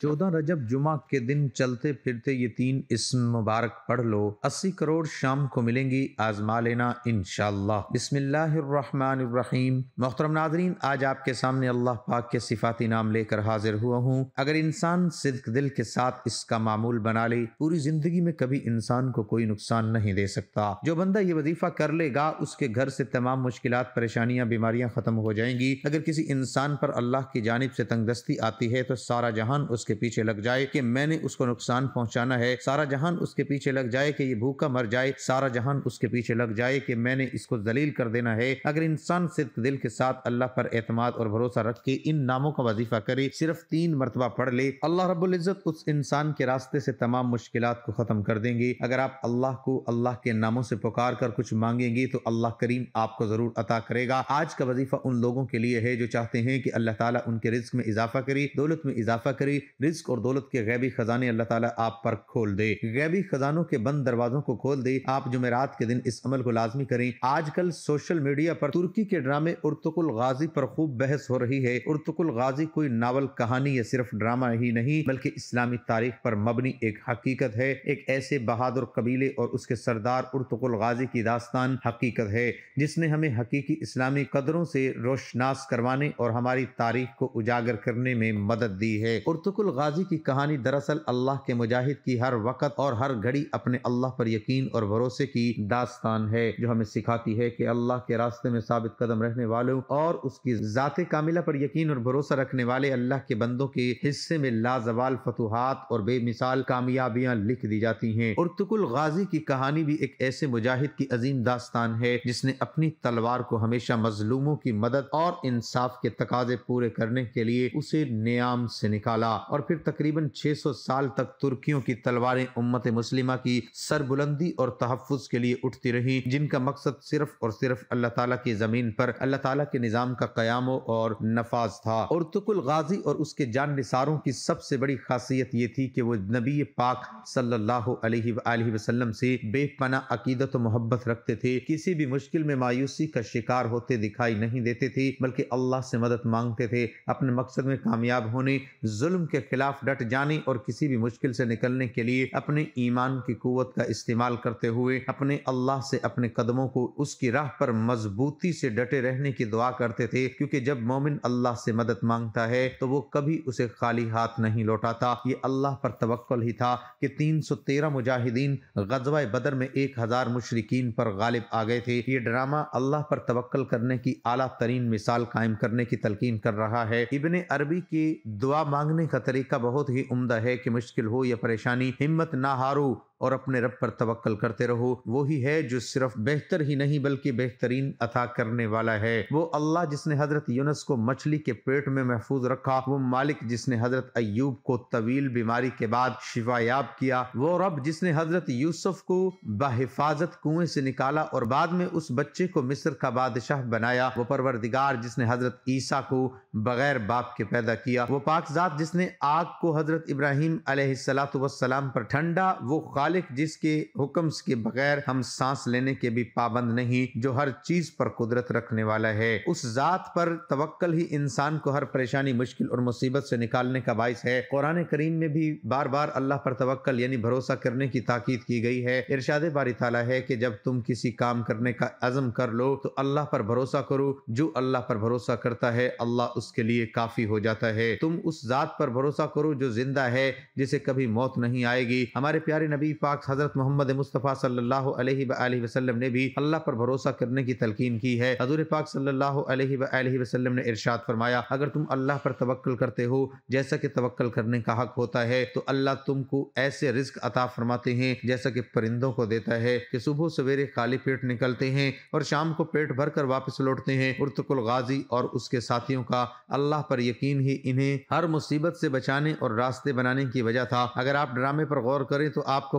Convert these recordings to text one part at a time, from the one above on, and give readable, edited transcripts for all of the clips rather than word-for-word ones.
14 رجب جمعہ کے دن چلتے پھرتے یہ 3 اسم مبارک پڑھ لو، 80 کروڑ شام کو ملیں گی، آزما لینا انشاءاللہ۔ بسم اللہ الرحمن الرحیم۔ محترم ناظرین، آج آپ کے سامنے اللہ پاک کے صفاتی نام لے کر حاضر ہوا ہوں۔ اگر انسان صدق دل کے ساتھ اس کا معمول بنا لے، پوری زندگی میں کبھی انسان کو کوئی نقصان نہیں دے سکتا۔ جو بندہ یہ وظیفہ کر لے گا، اس کے گھر سے تمام مشکلات، پریشانیاں، بیماریاں ختم ہو جائیں گی۔ اگر کسی انسان پر اللہ کی جانب سے تنگ دستی آتی ہے تو سارا جہان اس کے پیچھے لگ جائے کہ میں نے اس کو نقصان پہنچانا ہے، سارا جہان اس کے پیچھے لگ جائے کہ یہ بھوکا مر جائے، سارا جہان اس کے پیچھے لگ جائے کہ میں نے اس کو ذلیل کر دینا ہے۔ اگر انسان صدق دل کے ساتھ اللہ پر اعتماد اور بھروسہ رکھ کے ان ناموں کا وظیفہ کرے، صرف 3 مرتبہ پڑھ لے، اللہ رب العزت اس انسان کے راستے سے تمام مشکلات کو ختم کر دیں گے۔ اگر آپ اللہ کو اللہ کے ناموں سے پکار کر کچھ مانگیں گے تو اللہ کریم آپ کو ضرور عطا کرے گا۔ آج کا وظیفہ ان لوگوں کے لیے ہے جو چاہتے ہیں کہ اللہ تعالیٰ ان کے رزق میں اضافہ کرے، دولت میں اضافہ کرے۔ رزق اور دولت کے غیبی خزانے اللہ تعالیٰ آپ پر کھول دے، غیبی خزانوں کے بند دروازوں کو کھول دے۔ آپ جمعرات کے دن اس عمل کو لازمی کریں۔ آج کل سوشل میڈیا پر ترکی کے ڈرامے ارطغرل غازی پر خوب بحث ہو رہی ہے۔ ارطغرل غازی کوئی ناول کہانی یا صرف ڈرامہ ہی نہیں بلکہ اسلامی تاریخ پر مبنی ایک حقیقت ہے۔ ایک ایسے بہادر قبیلے اور اس کے سردار ارطغرل غازی کی داستان حقیقت ہے جس نے ہمیں حقیقی اسلامی قدروں سے روشناس کروانے اور ہماری تاریخ کو اجاگر کرنے میں مدد دی ہے۔ ارطغرل غازی کی کہانی دراصل اللہ کے مجاہد کی ہر وقت اور ہر گھڑی اپنے اللہ پر یقین اور بھروسے کی داستان ہے، جو ہمیں سکھاتی ہے کہ اللہ کے راستے میں ثابت قدم رہنے والوں اور اس کی ذات کاملہ پر یقین اور بھروسہ رکھنے والے اللہ کے بندوں کے حصے میں لازوال فتوحات اور بے مثال کامیابیاں لکھ دی جاتی ہیں۔ ارطغرل غازی کی کہانی بھی ایک ایسے مجاہد کی عظیم داستان ہے جس نے اپنی تلوار کو ہمیشہ مظلوموں کی مدد اور انصاف کے تقاضے پورے کرنے کے لیے اسے نیام سے نکالا، اور پھر تقریباً 600 سال تک ترکیوں کی تلواریں امت مسلمہ کی سربلندی اور تحفظ کے لیے اٹھتی رہیں، جن کا مقصد صرف اور صرف اللہ تعالیٰ کی زمین پر اللہ تعالیٰ کے نظام کا قیام اور نفاذ تھا۔ ارطغرل غازی اور اس کے جان نثاروں کی سب سے بڑی خاصیت یہ تھی کہ وہ نبی پاک صلی اللہ علیہ وآلہ وسلم سے بے پناہ عقیدت و محبت رکھتے تھے، کسی بھی مشکل میں مایوسی کا شکار ہوتے دکھائی نہیں دیتے تھے بلکہ اللہ سے مدد مانگتے تھے۔ اپنے مقصد میں کامیاب ہونے، ظلم کے خلاف ڈٹ جانے اور کسی بھی مشکل سے نکلنے کے لیے اپنے ایمان کی قوت کا استعمال کرتے ہوئے اپنے اللہ سے اپنے قدموں کو اس کی راہ پر مضبوطی سے ڈٹے رہنے کی دعا کرتے تھے، کیونکہ جب مومن اللہ سے مدد مانگتا ہے تو وہ کبھی اسے خالی ہاتھ نہیں لوٹاتا۔ یہ اللہ پر توکل ہی تھا کہ 313 مجاہدین غزوہ بدر میں 1000 مشرکین پر غالب آ گئے تھے۔ یہ ڈرامہ اللہ پر توکل کرنے کی اعلیٰ ترین مثال قائم کرنے کی تلقین کر رہا ہے۔ ابن عربی کی دعا مانگنے کا طریقہ بہت ہی عمدہ ہے کہ مشکل ہو یا پریشانی، ہمت نہ ہارو اور اپنے رب پر توکل کرتے رہو۔ وہی ہے جو صرف بہتر ہی نہیں بلکہ بہترین عطا کرنے والا ہے۔ وہ اللہ جس نے حضرت یونس کو مچھلی کے پیٹ میں محفوظ رکھا، وہ مالک جس نے حضرت ایوب کو طویل بیماری کے بعد شفا یاب کیا، وہ رب جس نے حضرت یوسف کو بحفاظت کنویں سے نکالا اور بعد میں اس بچے کو مصر کا بادشاہ بنایا، وہ پروردگار جس نے حضرت عیسیٰ کو بغیر باپ کے پیدا کیا، وہ پاک ذات جس نے آگ کو حضرت ابراہیم علیہ السلام پر ٹھنڈا، وہ خالق جس کے حکم کے بغیر ہم سانس لینے کے بھی پابند نہیں، جو ہر چیز پر قدرت رکھنے والا ہے۔ اس ذات پر توکل ہی انسان کو ہر پریشانی، مشکل اور مصیبت سے نکالنے کا باعث ہے۔ قرآن کریم میں بھی بار بار اللہ پر توکل یعنی بھروسہ کرنے کی تاکید کی گئی ہے۔ ارشاد باری تعالیٰ ہے کہ جب تم کسی کام کرنے کا عزم کر لو تو اللہ پر بھروسہ کرو، جو اللہ پر بھروسہ کرتا ہے اللہ اس کے لیے کافی ہو جاتا ہے۔ تم اس ذات پر بھروسہ کرو جو زندہ ہے، جسے کبھی موت نہیں آئے گی۔ ہمارے پیارے نبی پاک حضرت محمد مصطفیٰ صلی اللہ علیہ وآلہ وسلم نے بھی اللہ پر بھروسہ کرنے کی تلقین کی ہے۔ حضور پاک صلی اللہ علیہ وآلہ وسلم نے ارشاد فرمایا، اگر تم اللہ پر توکل کرتے ہو جیسا کہ توکل کرنے کا حق ہوتا ہے تو اللہ تم کو ایسے رزق عطا فرماتے ہیں جیسا کہ پرندوں کو دیتا ہے، کہ صبح سویرے خالی پیٹ نکلتے ہیں اور شام کو پیٹ بھر کر واپس لوٹتے ہیں۔ ارطغرل غازی اور اس کے ساتھیوں کا اللہ پر یقین ہی انہیں ہر مصیبت سے بچانے اور راستے بنانے کی وجہ تھا۔ اگر آپ ڈرامے پر غور کریں تو آپ کو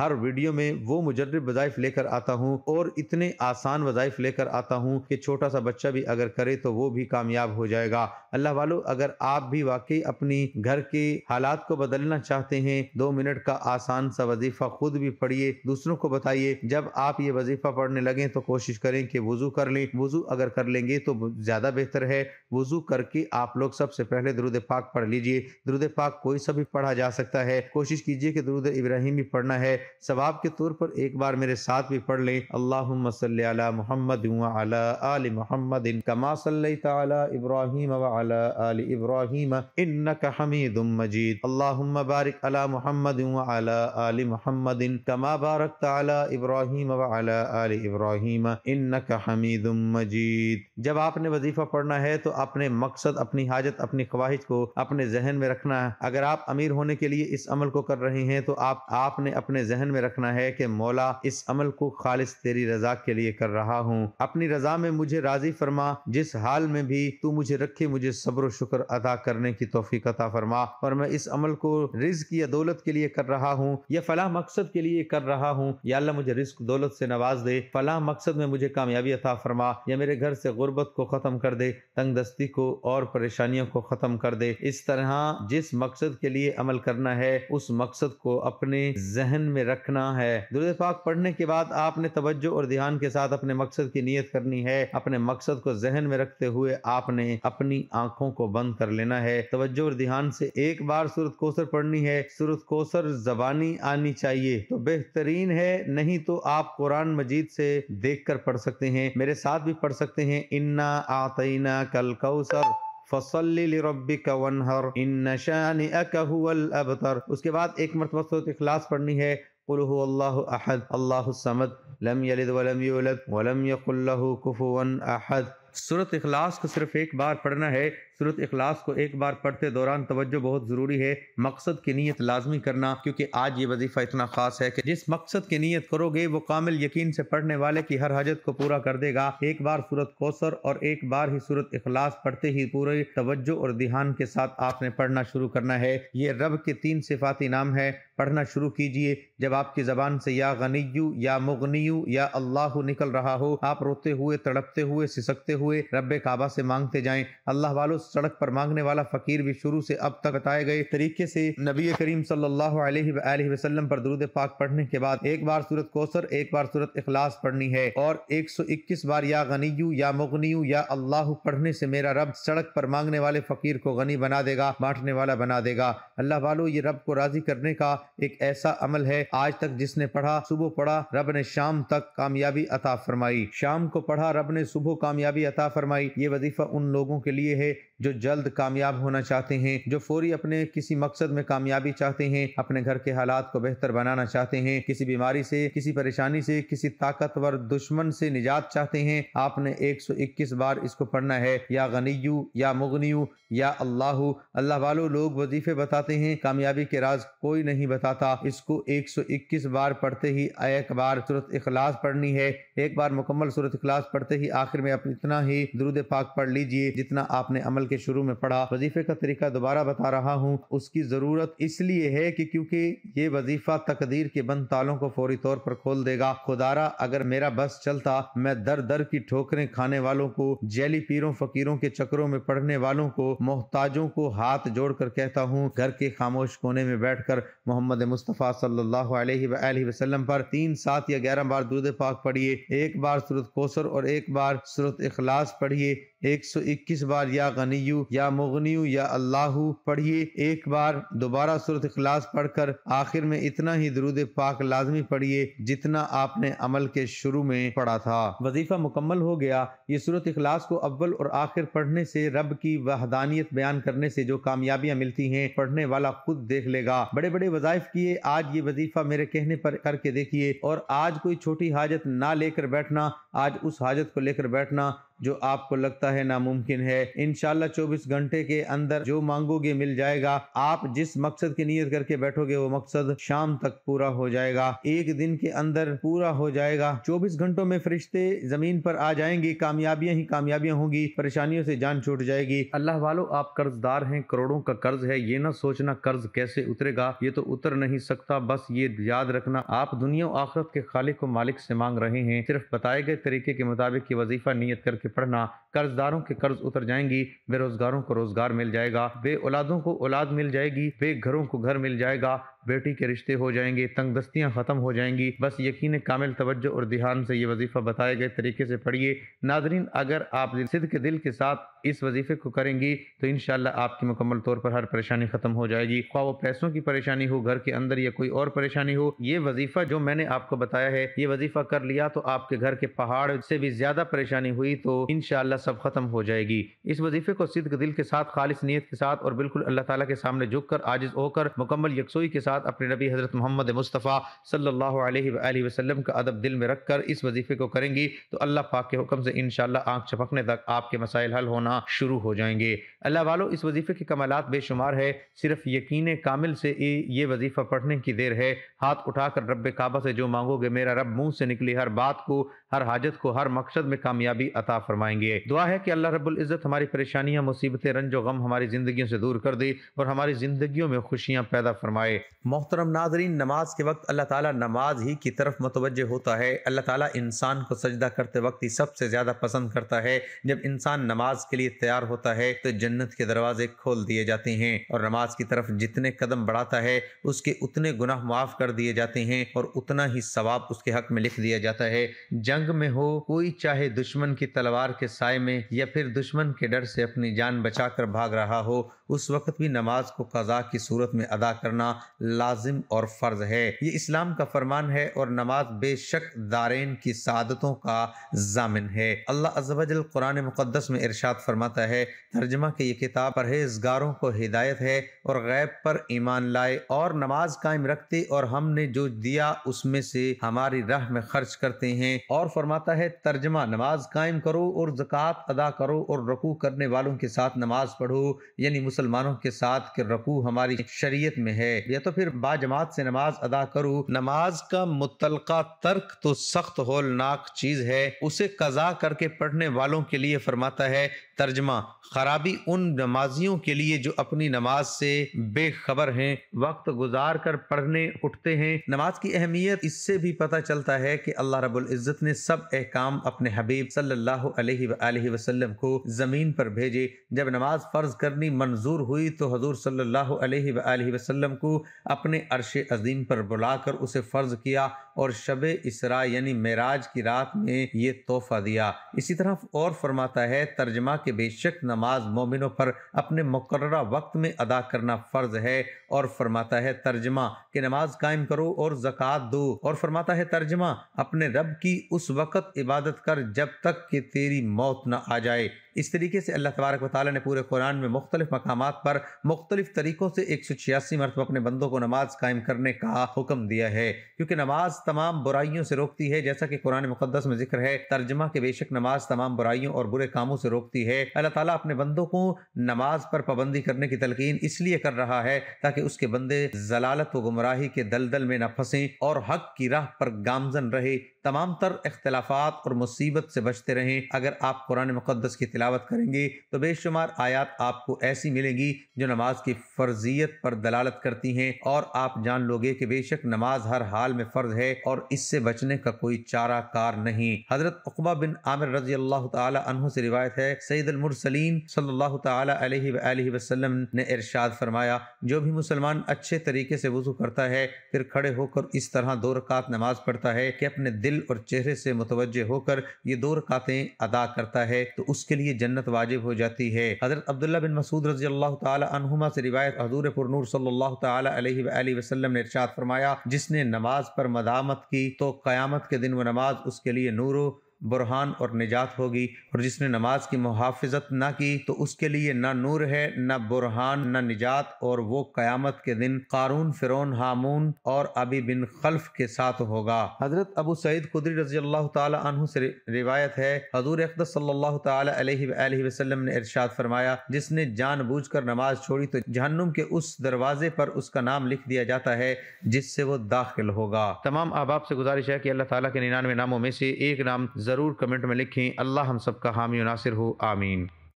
ہر ویڈیو میں وہ مجرب وظائف لے کر آتا ہوں اور اتنے آسان وظائف لے کر آتا ہوں کہ چھوٹا سا بچہ بھی اگر کرے تو وہ بھی کامیاب ہو جائے گا۔ اللہ والو، اگر آپ بھی واقعی اپنی گھر کے حالات کو بدلنا چاہتے ہیں، 2 منٹ کا آسان سا وظیفہ خود بھی پڑھیے، دوسروں کو بتائیے۔ جب آپ یہ وظیفہ پڑھنے لگیں تو کوشش کریں کہ وضو کر لیں۔ وضو اگر کر لیں گے تو زیادہ بہتر ہے۔ وضو کر کے آپ لوگ سب سے پہلے درود پاک پڑھ لیجئے۔ درود پاک کوئی سا بھی پڑھا جا سکتا ہے، کوشش کیجئے کہ درود ابراہیمی پڑھنا ہے۔ ثواب کے طور پر ایک بار میرے ساتھ بھی پڑھ لیں، اللہم صلی علی محمد وعلی آل محمد کما صلیت علی ابراہیم وعلی آل ابراہیم انک حمید مجید، اللہم بارک علی محمد وعلی آل محمد کما بارکت علی ابراہیم وعلی آل ابراہیم انک حمید مجید۔ جب آپ نے وظیفہ پڑھنا ہے تو اپنے مقصد، اپنی حاجت، اپنی خواہش کو اپنے ذہن میں رکھنا ہے۔ اگر آپ امیر ہونے کے لیے اس عمل کو کر رہے ہیں تو آپ نے اپنے ذہن میں رکھنا ہے کہ مولا اس عمل کو خالص تیری رضا کے لیے کر رہا ہوں، اپنی رضا میں مجھے راضی فرما، جس حال میں بھی تو مجھے رکھے مجھے صبر و شکر ادا کرنے کی توفیق عطا فرما، اور میں اس عمل کو رزق یا دولت کے لیے کر رہا ہوں یا فلاں مقصد کے لیے کر رہا ہوں، یا اللہ مجھے رزق دولت سے نواز دے، فلاں مقصد میں مجھے کامیابی عطا فرما، یا میرے گھر سے غربت کو ختم کر دے، تنگ دستی کو اور پریشانیوں کو ختم کر دے۔ اس طرح جس مقصد کے لیے عمل کرنا ہے اس مقصد کو اپنے ذہن میں رکھنا ہے۔ درود پاک پڑھنے کے بعد آپ نے توجہ اور دھیان کے ساتھ اپنے مقصد کی نیت کرنی ہے۔ اپنے مقصد کو ذہن میں رکھتے ہوئے آپ نے اپنی آنکھوں کو بند کر لینا ہے، توجہ اور دھیان سے ایک بار سورۃ کوثر پڑھنی ہے۔ سورۃ کوثر زبانی آنی چاہیے تو بہترین ہے، نہیں تو آپ قرآن مجید سے دیکھ کر پڑھ سکتے ہیں، میرے ساتھ بھی پڑھ سکتے ہیں، انا اعطیناک الکوثر فصلی لربک وانحر ان شانئک هو الابتر۔ اس کے بعد ایک مرتبہ سورۃ اخلاص پڑھنی ہے، قل هو اللہ احد اللہ الصمد لم یلد ولم یولد ولم یکن له کفوا احد۔ سورۃ اخلاص کو صرف ایک بار پڑھنا ہے۔ سورۃ اخلاص کو ایک بار پڑھتے دوران توجہ بہت ضروری ہے، مقصد کی نیت لازمی کرنا، کیونکہ آج یہ وظیفہ اتنا خاص ہے کہ جس مقصد کی نیت کرو گے وہ کامل یقین سے پڑھنے والے کی ہر حاجت کو پورا کر دے گا۔ ایک بار سورۃ کوثر اور ایک بار ہی سورۃ اخلاص پڑھتے ہی پورے توجہ اور دھیان کے ساتھ آپ نے پڑھنا شروع کرنا ہے۔ یہ رب کے 3 صفاتی نام ہے، پڑھنا شروع کیجئے۔ جب آپ کی زبان سے یا غنیو یا مغنیو یا اللہ نکل رہا ہو، آپ روتے ہوئے، تڑپتے ہوئے، سسکتے ہوئے رب کعبہ سے مانگتے جائیں۔ اللہ والو، سڑک پر مانگنے والا فقیر بھی شروع سے اب تک بتائے گئے طریقے سے نبی کریم صلی اللہ علیہ وآلہ وسلم پر درود پاک پڑھنے کے بعد ایک بار سورۃ کوثر، ایک بار سورۃ اخلاص پڑھنی ہے، اور 121 بار یا غنیو یا مغنیو یا اللہ پڑھنے سے میرا رب سڑک پر مانگنے والے فقیر کو غنی بنا دے گا، بانٹنے والا بنا دے گا۔ اللہ والو، یہ رب کو راضی کرنے کا ایک ایسا عمل ہے، آج تک جس نے پڑھا، صبح پڑھا، رب نے شام تک کامیابی عطا فرمائی، شام کو پڑھا، رب نے صبح کامیابی عطا فرمائی۔ یہ وظیفہ ان لوگوں کے لیے ہے جو جلد کامیاب ہونا چاہتے ہیں، جو فوری اپنے کسی مقصد میں کامیابی چاہتے ہیں، اپنے گھر کے حالات کو بہتر بنانا چاہتے ہیں، کسی بیماری سے، کسی پریشانی سے، کسی طاقتور دشمن سے نجات چاہتے ہیں۔ آپ نے 121 بار اس کو پڑھنا ہے، یا غنیو یا مغنیو یا اللہ۔ اللہ والو، لوگ وظیفے بتاتے ہیں، کامیابی کے راز کوئی نہیں بتاتا۔ اس کو 121 بار پڑھتے ہی ایک بار سورۃ اخلاص پڑھنی ہے، ایک بار مکمل سورۃ اخلاص پڑھتے ہی آخر میں اتنا ہی درود پاک پڑھ لیجئے جتنا آپ نے عمل کے شروع میں پڑھا۔ وظیفے کا طریقہ دوبارہ بتا رہا ہوں، اس کی ضرورت اس لیے ہے کہ کیونکہ یہ وظیفہ تقدیر کے بند تالوں کو فوری طور پر کھول دے گا۔ خدارا، اگر میرا بس چلتا، میں در در کی ٹھوکریں کھانے والوں کو، جیلی پیروں فقیروں کے چکروں میں پڑھنے والوں کو، محتاجوں کو ہاتھ جوڑ کر کہتا ہوں، گھر کے خاموش کونے میں بیٹھ کر محمد مصطفیٰ صلی اللہ علیہ وآلہ وسلم پر 3، 7 یا 11 بار درود پاک پڑھیے، ایک بار سورۃ کوثر اور ایک بار سورۃ اخلاص پڑھیے، 121 بار یا غنیو یا مغنیو یا اللہ پڑھیے، ایک بار دوبارہ سورۃ اخلاص پڑھ کر آخر میں اتنا ہی درود پاک لازمی پڑھیے جتنا آپ نے عمل کے شروع میں پڑھا تھا۔ وظیفہ مکمل ہو گیا۔ یہ سورۃ اخلاص کو اول اور آخر پڑھنے سے رب کی وحدانیت بیان کرنے سے جو کامیابیاں ملتی ہیں، پڑھنے والا خود دیکھ لے گا۔ بڑے بڑے وظائف کیے، آج یہ وظیفہ میرے کہنے پر کر کے دیکھیے، اور آج کوئی چھوٹی حاجت نہ لے کر بیٹھنا، آج اس حاجت کو لے کر بیٹھنا، جو آپ کو لگتا ہے ناممکن ہے، انشاءاللہ 24 گھنٹے کے اندر جو مانگو گے مل جائے گا۔ آپ جس مقصد کی نیت کر کے بیٹھو گے وہ مقصد شام تک پورا ہو جائے گا، ایک دن کے اندر پورا ہو جائے گا۔ 24 گھنٹوں میں فرشتے زمین پر آ جائیں گے، کامیابیاں ہی کامیابیاں ہوں گی، پریشانیوں سے جان چھوٹ جائے گی۔ اللہ والو، آپ قرض دار ہیں، کروڑوں کا قرض ہے، یہ نہ سوچنا قرض کیسے اترے گا، یہ تو اتر نہیں سکتا۔ بس یہ یاد رکھنا آپ دنیا و آخرت کے خالق و مالک سے مانگ رہے ہیں، صرف بتائے گئے طریقے کے مطابق یہ وظیفہ نیت کر کے پڑھنا۔ قرض داروں کے قرض اتر جائیں گی، بے روزگاروں کو روزگار مل جائے گا، بے اولادوں کو اولاد مل جائے گی، بے گھروں کو گھر مل جائے گا، بیٹی کے رشتے ہو جائیں گے، تنگ دستیاں ختم ہو جائیں گی۔ بس یقین کامل توجہ اور دھیان سے یہ وظیفہ بتائے گئے طریقے سے پڑھیے۔ ناظرین، اگر آپ صدق دل کے ساتھ اس وظیفے کو کریں گی تو انشاءاللہ آپ کی مکمل طور پر ہر پریشانی ختم ہو جائے گی، خواہ وہ پیسوں کی پریشانی ہو، گھر کے اندر یا کوئی اور پریشانی ہو۔ یہ وظیفہ جو میں نے آپ کو بتایا ہے، یہ وظیفہ کر لیا تو آپ کے گھر کے پہاڑ سے بھی زیادہ پریشانی ہوئی تو انشاءاللہ سب ختم ہو جائے گی۔ اس وظیفے کو صدق دل کے ساتھ، خالص نیت کے ساتھ اور بالکل اللہ تعالیٰ کے سامنے جھک کر، عاجز ہو کر، مکمل یکسوئی کے ساتھ اپنے نبی حضرت محمد مصطفیٰ صلی اللہ علیہ وآلہ وسلم کا ادب دل میں رکھ کر اس وظیفے کو کریں گی تو اللہ پاک کے حکم سے انشاءاللہ آنکھ چپکنے تک آپ کے مسائل حل ہونا شروع ہو جائیں گے۔ اللہ والو، اس وظیفے کے کمالات بے شمار ہے، صرف یقین کامل سے یہ وظیفہ پڑھنے کی دیر ہے۔ ہاتھ اٹھا کر رب کعبہ سے جو مانگو گے میرا رب منہ سے نکلی ہر بات کو، ہر حاجت کو، ہر مقصد میں کامیابی عطا فرمائیں گے۔ دعا ہے کہ اللہ رب العزت ہماری پریشانیاں، مصیبتیں، رنج و غم ہماری زندگیوں سے دور کر دے اور ہماری زندگیوں میں خوشیاں پیدا فرمائے۔ محترم ناظرین، نماز کے وقت اللہ تعالیٰ نماز ہی کی طرف متوجہ ہوتا ہے۔ اللہ تعالیٰ انسان کو سجدہ کرتے وقت ہی سب سے زیادہ پسند کرتا ہے۔ جب انسان نماز کے لیے تیار ہوتا ہے تو جنت کے دروازے کھول دیے جاتے ہیں اور نماز کی طرف جتنے قدم بڑھاتا ہے اس کے اتنے گناہ معاف کر دیے جاتے ہیں اور اتنا ہی ثواب اس کے حق میں لکھ دیا جاتا ہے۔ جنگ میں ہو کوئی، چاہے دشمن کی تلوار کے سائے میں یا پھر دشمن کے ڈر سے اپنی جان بچا کر بھاگ رہا ہو، اس وقت بھی نماز کو قضا کی صورت میں ادا کرنا لازم اور فرض ہے۔ یہ اسلام کا فرمان ہے اور نماز بے شک دارین کی سعادتوں کا ضامن ہے۔ اللہ عز و جل قرآن مقدس میں ارشاد فرماتا ہے، ترجمہ کہ یہ کتاب پرہیزگاروں کو ہدایت ہے اور غیب پر ایمان لائے اور نماز قائم رکھتے اور ہم نے جو دیا اس میں سے ہماری راہ میں خرچ کرتے ہیں۔ اور فرماتا ہے ترجمہ، نماز قائم کرو اور زکوٰۃ ادا کرو اور رکوع کرنے والوں کے ساتھ نماز پڑھو، یعنی مسلمانوں کے ساتھ، کہ رکوع ہماری شریعت میں ہے، یا تو پھر باجماعت سے نماز ادا کرو۔ نماز کا متعلقہ ترک تو سخت ہولناک چیز ہے، اسے قضا کر کے پڑھنے والوں کے لیے فرماتا ہے ترجمہ، خرابی ان نمازیوں کے لیے جو اپنی نماز سے بے خبر ہیں، وقت گزار کر پڑھنے اٹھتے ہیں۔ نماز کی اہمیت اس سے بھی پتہ چلتا ہے کہ اللہ رب العزت نے سب احکام اپنے حبیب صلی اللہ علیہ وآلہ وسلم کو زمین پر بھیجے۔ جب نماز فرض کرنی منظور ہوئی تو حضور صلی اللہ علیہ وآلہ وسلم کو اپنے عرش عظیم پر بلا کر اسے فرض کیا اور شب اسراء یعنی معراج کی رات میں یہ تحفہ دیا۔ اسی طرح اور فرماتا ہے ترجمہ کہ بے شک نماز مومنوں پر اپنے مقررہ وقت میں ادا کرنا فرض ہے، اور فرماتا ہے ترجمہ کہ نماز قائم کرو اور زکوٰۃ دو، اور فرماتا ہے ترجمہ اپنے رب کی اس وقت عبادت کر جب تک کہ تیری موت نہ آ جائے۔ اس طریقے سے اللہ تبارک و تعالیٰ نے پورے قرآن میں مختلف مقامات پر مختلف طریقوں سے 186 مرتبہ اپنے بندوں کو نماز قائم کرنے کا حکم دیا ہے، کیونکہ نماز تمام برائیوں سے روکتی ہے، جیسا کہ قرآن مقدس میں ذکر ہے ترجمہ کہ بے شک نماز تمام برائیوں اور برے کاموں سے روکتی ہے۔ اللہ تعالیٰ اپنے بندوں کو نماز پر پابندی کرنے کی تلقین اس لیے کر رہا ہے تاکہ اس کے بندے ضلالت و گمراہی کے دلدل میں نہ پھنسیں اور حق کی راہ پر گامزن رہے، تمام تر اختلافات اور مصیبت سے بچتے رہیں۔ اگر آپ قرآن مقدس کی تلاوت کریں گے تو بے شمار آیات آپ کو ایسی ملیں گی جو نماز کی فرضیت پر دلالت کرتی ہیں، اور آپ جان لوگے کہ بے شک نماز ہر حال میں فرض ہے اور اس سے بچنے کا کوئی چارہ کار نہیں۔ حضرت عقبہ بن عامر رضی اللہ تعالی عنہ سے روایت ہے، سید المرسلین صلی اللہ تعالی علیہ وآلہ وسلم نے ارشاد فرمایا، جو بھی مسلمان اچھے طریقے سے وضو کرتا ہے پھر کھڑے ہو کر اس طرح 2 رکعات نماز پڑھتا ہے کہ اپنے دل اور چہرے سے متوجہ ہو کر یہ 2 رکعتیں ادا کرتا ہے تو اس کے لیے جنت واجب ہو جاتی ہے۔ حضرت عبداللہ بن مسعود رضی اللہ تعالی عنہما سے روایت، حضور پرنور صلی اللہ تعالی علیہ وآلہ وسلم نے ارشاد فرمایا، جس نے نماز پر مدامت کی تو قیامت کے دن وہ نماز اس کے لیے نور و برہان اور نجات ہوگی، اور جس نے نماز کی محافظت نہ کی تو اس کے لیے نہ نور ہے، نہ برہان، نہ نجات، اور وہ قیامت کے دن قارون، فرعون، ہامون اور ابی بن خلف کے ساتھ ہوگا۔ حضرت ابو سعید خدری رضی اللہ تعالی عنہ سے روایت ہے، حضور اقدس صلی اللہ تعالی علیہ وآلہ وسلم نے ارشاد فرمایا، جس نے جان بوجھ کر نماز چھوڑی تو جہنم کے اس دروازے پر اس کا نام لکھ دیا جاتا ہے جس سے وہ داخل ہوگا۔ تمام احباب سے گزارش ہے کہ اللہ تعالیٰ کے 99 ناموں میں سے ایک نام ضرور کمنٹ میں لکھیں۔ اللہ ہم سب کا حامی و ناصر ہو، آمین۔